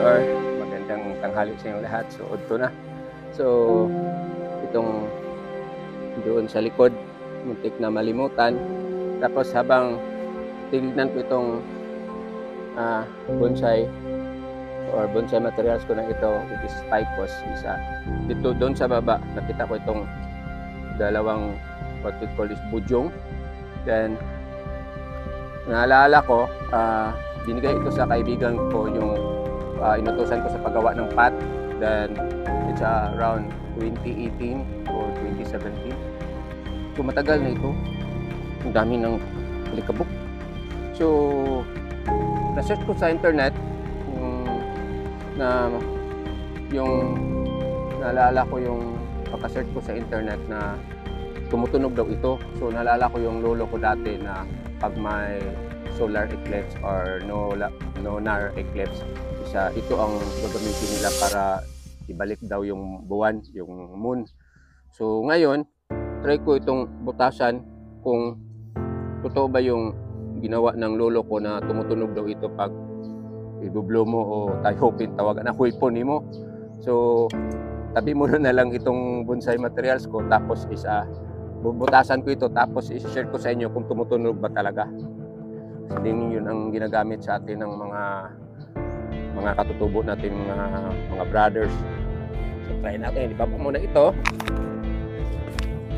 or magandang tanghali sa inyong lahat. So, udto na. So, itong doon sa likod, muntik na malimutan. Tapos habang tinignan ko itong bonsai or bonsai materials ko na ito, which is Typhus, isa. Dito doon sa baba, nakita ko itong dalawang what we call is bujong. Then, naalala ko, binigay ito sa kaibigan ko yung inutusan ko sa paggawa ng pot. Then it's around 2018 or 2017. So matagal na ito. Ang dami ng alikabok. So na-search ko sa internet yung naalala ko yung pagka-search ko sa internet na tumutunog daw ito. So naalala ko yung lolo ko dati na pag may solar eclipse or lunar eclipse, ito ang gagamitin nila para ibalik daw yung buwan, yung moon. So ngayon, try ko itong butasan kung totoo ba yung ginawa ng lolo ko na tumutunog daw ito pag ibublo mo o tayopin, tawagan na huipon mo. So tabi mo na lang itong bonsai materials ko, tapos bubutasan ko ito, tapos i-share ko sa inyo kung tumutunog ba talaga. Hindi yun ang ginagamit sa atin ng mga katutubo natin, mga brothers. So try natin, ibaba muna ito.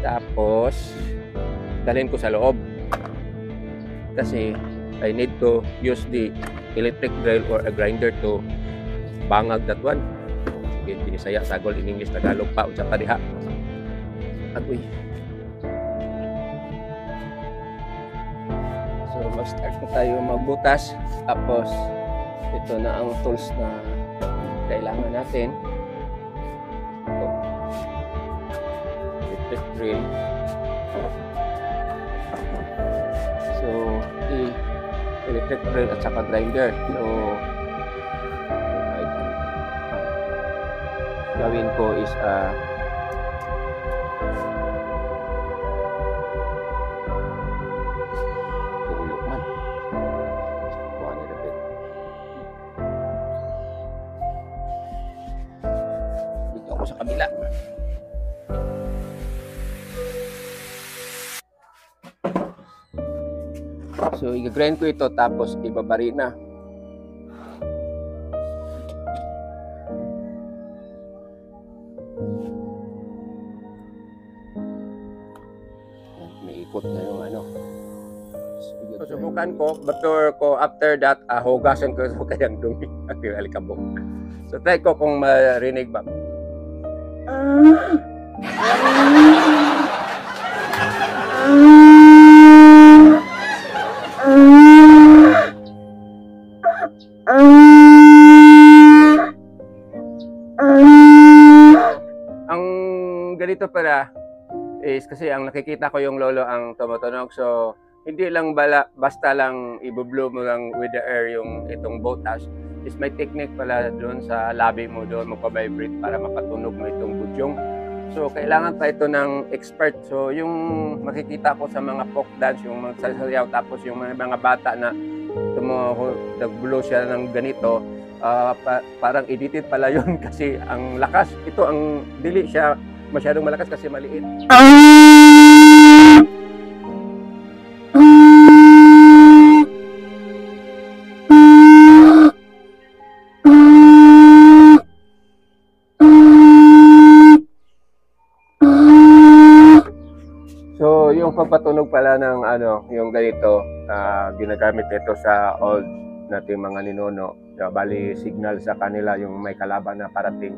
Tapos dalhin ko sa loob. Kasi I need to use the electric drill or a grinder to bangag that one. Sige, Binisaya, Sagol, in English, Tagalog pa, unsa pa diha. Agoy. So mag-start na tayo magbutas. Tapos ito na ang tools na kailangan natin. Ito, electric drill. So electric drill at saka grinder. So gawin ko is sa kabila. So i-grind ko ito, tapos ibabari na. May ikot na yung ano. So subukan ko, before ko, after that, hugasan ko so kayang dumi at yung alikabok. So try ko kung marinig ba. Ang ganito pala is kasi ang nakikita ko yung lolo ang tumutunog. So hindi lang basta lang ibublow mo lang with the air yung itong botas. Is may technique pala doon sa labi mo, doon magpa-vibrate para mapatunog mo itong budyong. So kailangan pa ito ng expert. So yung makikita ko sa mga folk dance, yung mga sasayaw, tapos yung mga bata na nag-blow siya ng ganito, parang edited pala yun kasi ang lakas. Ito ang dili siya masyadong malakas kasi maliit. So yung pagpatunog pala ng yung ganito, ginagamit ito sa old nating mga ninuno. Bali signal sa kanila yung may kalaban na parating.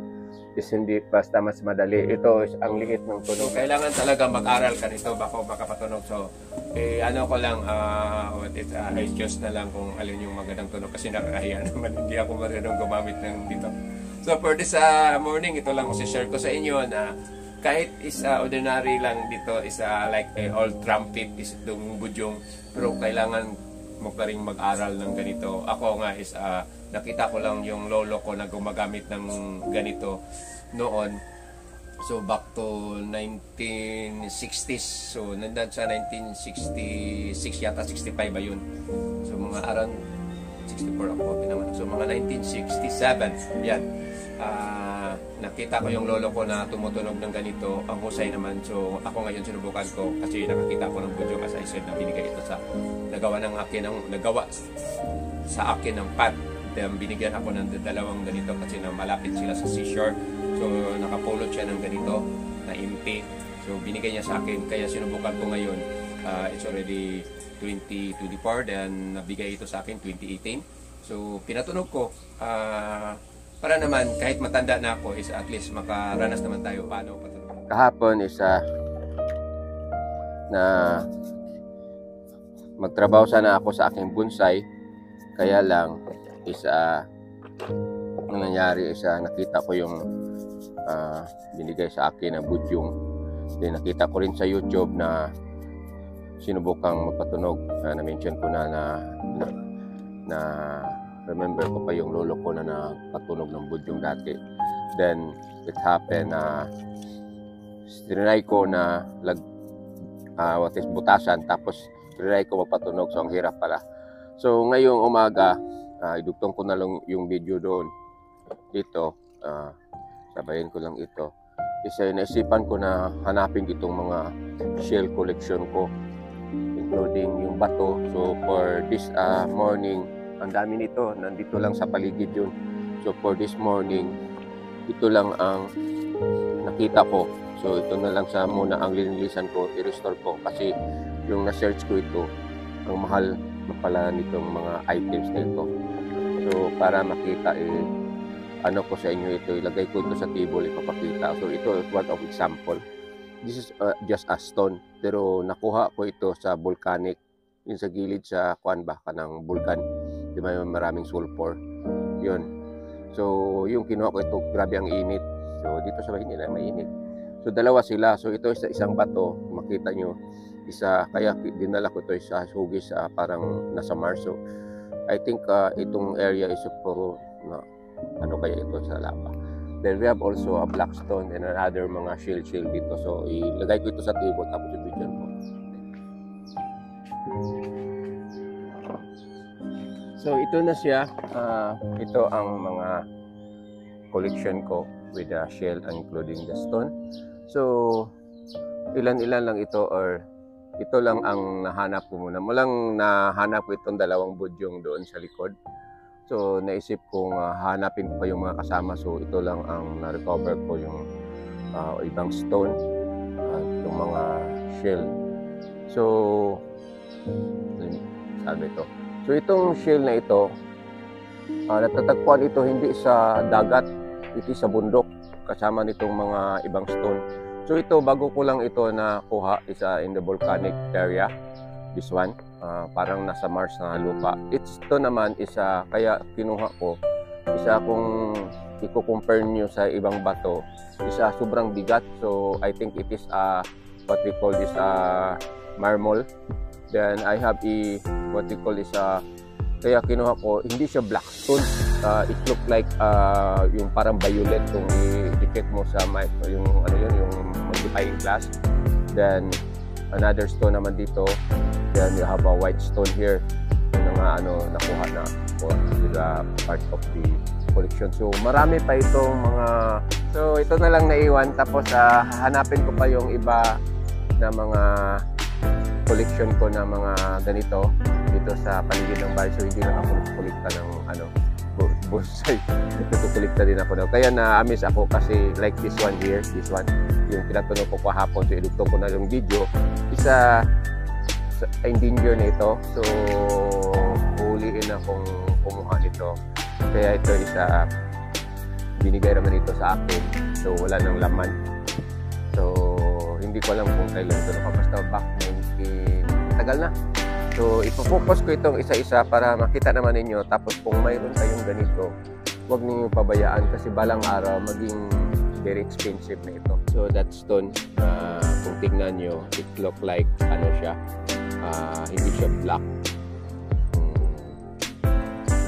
Is hindi basta mas madali. Ito is ang liit ng tunog. Kailangan talaga mag-aral ka nito bako makapatunog. So ano ko lang, I just na lang kung alin yung magandang tunog kasi nakakahiya naman hindi ako marunong gumamit ng dito. So for this morning, ito lang share ko sa inyo na kahit isa ordinary lang dito, isa like a old trumpet is itong budyong, pero kailangan mo pa rin mag-aral ng ganito. Ako nga is nakita ko lang yung lolo ko na gumagamit ng ganito noon. So back to 1960s. So nandan sa 1966 yata, 65 ba yun. So mga around 64 ako pinanganak. So mga 1967, yan. Nakita ko yung lolo ko na tumutunog ng ganito. Ang husay naman. So ako ngayon sinubukan ko kasi nakakita ko ng video, as I said, na binigay ito sa nagawa sa akin ng pad. Then binigyan ako ng dalawang ganito kasi na malapit sila sa seashore. So nakapulot siya ng ganito na empty. So binigay niya sa akin. Kaya sinubukan ko ngayon. It's already 2024. Then nabigay ito sa akin 2018. So pinatunog ko. Para naman kahit matanda na ako is at least makaranas naman tayo paano patunog. Kahapon isa na magtrabaho sana ako sa aking bonsai, kaya lang isa ang nangyari isa nakita ko yung binigay sa akin na budyong. Then nakita ko rin sa YouTube na sinubukang magpatunog. Na-mention ko na remember ko pa yung lolo ko na napatunog ng budyong dati. Then it happened na tinry ko na butasan, tapos tinry ko magpatunog. So ang hirap pala. So ngayong umaga, idugtong ko na lang yung video doon. Dito, sabayin ko lang ito. Isa naisipan ko na hanapin itong mga shell collection ko, including yung bato. So for this morning, ang dami nito, nandito lang sa paligid yun. So for this morning, ito lang ang nakita ko. So ito na lang sa muna ang linilisan ko, i-restore ko. Kasi yung na-search ko ito, ang mahal na pala nitong mga items na ito. So para makita, ano ko sa inyo ito, ilagay ko ito sa table, ipapakita. So ito is one of example. This is just a stone, pero nakuha ko ito sa volcanic, yung sa gilid sa kanang bulkan. Di ba yung maraming sulfur? Yun. So, yung kinuha ko ito, grabe ang init. So, dito sa Maynila, mainit. So, dalawa sila. So, ito is isang bato. Makita nyo. Isa, kaya dinala ko ito sa hugis parang nasa Mars. So, I think itong area is puro ano kaya ito sa lava. Then, we have also a black stone and another mga shell dito. So, ilagay ko ito sa table tapos i-video ko. So ito na siya, ito ang mga collection ko with the shell including the stone. So ilan-ilan lang ito, or ito lang ang nahanap ko muna. Mulang nahanap ko itong dalawang budyong doon sa likod. So naisip kong hanapin ko pa yung mga kasama. So ito lang ang na-recover ko, yung ibang stone at yung mga shell. So sabi ito. So itong shell na ito, natatagpuan ito hindi sa dagat, ito sa bundok, kasama nitong mga ibang stone. So ito, bago ko lang ito nakuha, isa in the volcanic area, this one, parang nasa Mars na lupa. Ito naman isa, kaya kinuha ko, isa kung i-compare nyo sa ibang bato, isa sobrang bigat. So I think it is what we call this marble. Then I have what we call is kaya kinuha ko, hindi siya black stone. It look like yung parang violet kung i-check mo sa yung ano yun, yung magnifying glass. Then another stone naman dito. Then you have a white stone here. Yung mga nakuha na for the part of the collection. So marami pa itong mga, so ito na lang naiwan. Tapos hanapin ko pa yung iba na mga collection ko na mga ganito dito sa paligid ng bahay. So hindi lang ako nagkukulikta ng bonsai. Nagkukulikta din ako. Kaya na-amaze ako kasi like this one here, this one, yung pinatunog ko kahapon. So ilugtong ko na yung video. Isa sa endanger na ito. So huliin akong kumuha nito. Kaya ito isa binigay naman ito sa akin. So wala nang laman. So hindi ko alam kung kailan ito nakapasta, back 19, tagal na. So ipo-focus ko itong isa-isa para makita naman ninyo. Tapos kung mayroon kayong ganito, huwag niyo pabayaan kasi balang araw maging very expensive na ito. So that stone, kung tignan nyo, it look like ano siya, hindi siya black.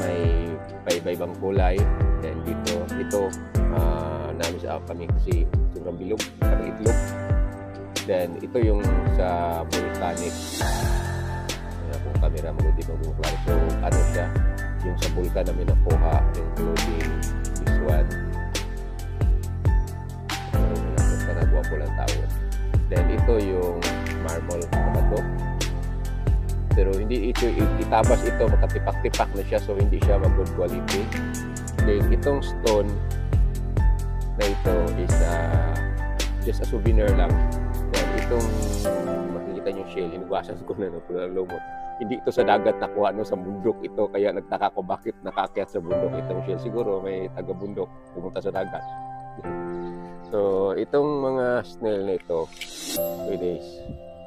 May iba-ibang kulay. Then dito, ito namin sa kami kasi sobrang bilog, parang itlog. Then ito yung sa volcanic. Kung camera mo, di ba klaro. So ano siya, yung sa bulkan namin nakuha, including this one. Nagwa po lang tao. Then ito yung marble na to. Pero hindi ito itabas ito, makatipak-tipak na siya, so hindi siya mag-good quality. Then itong stone na ito is just a souvenir lang. Then itong makikita niyo shell, hinugasan ko na ng lumot. Hindi ito sa dagat nakuha, no, sa bundok ito, kaya nagtaka ko bakit nakakyat sa bundok itong shell. Siguro may taga-bundok pumunta sa dagat. So itong mga snail na ito, it is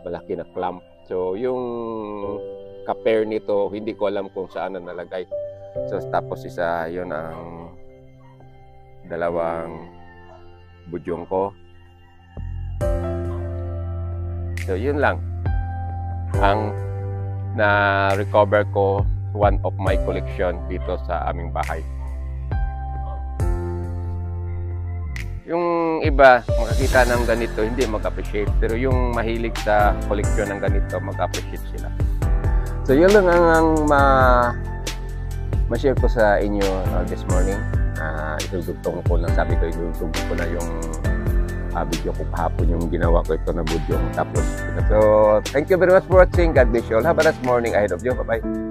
malaki na clump. So yung ka-pair nito, hindi ko alam kung saan na nalagay. So tapos isa, yon ang dalawang budyong ko. So yun lang ang na-recover ko, one of my collection dito sa aming bahay. Yung iba, makakita ng ganito, hindi mag-appreciate. Pero yung mahilig sa koleksyon ng ganito, mag-appreciate sila. So, yun lang ang ma-share ko sa inyo this morning. Itugtong ko na, sabi ko, itugtong ko na yung video ko kahapon, yung ginawa ko ito na video. Tapos, so, thank you very much for watching. God bless you all. Have a nice morning ahead of you. Bye-bye.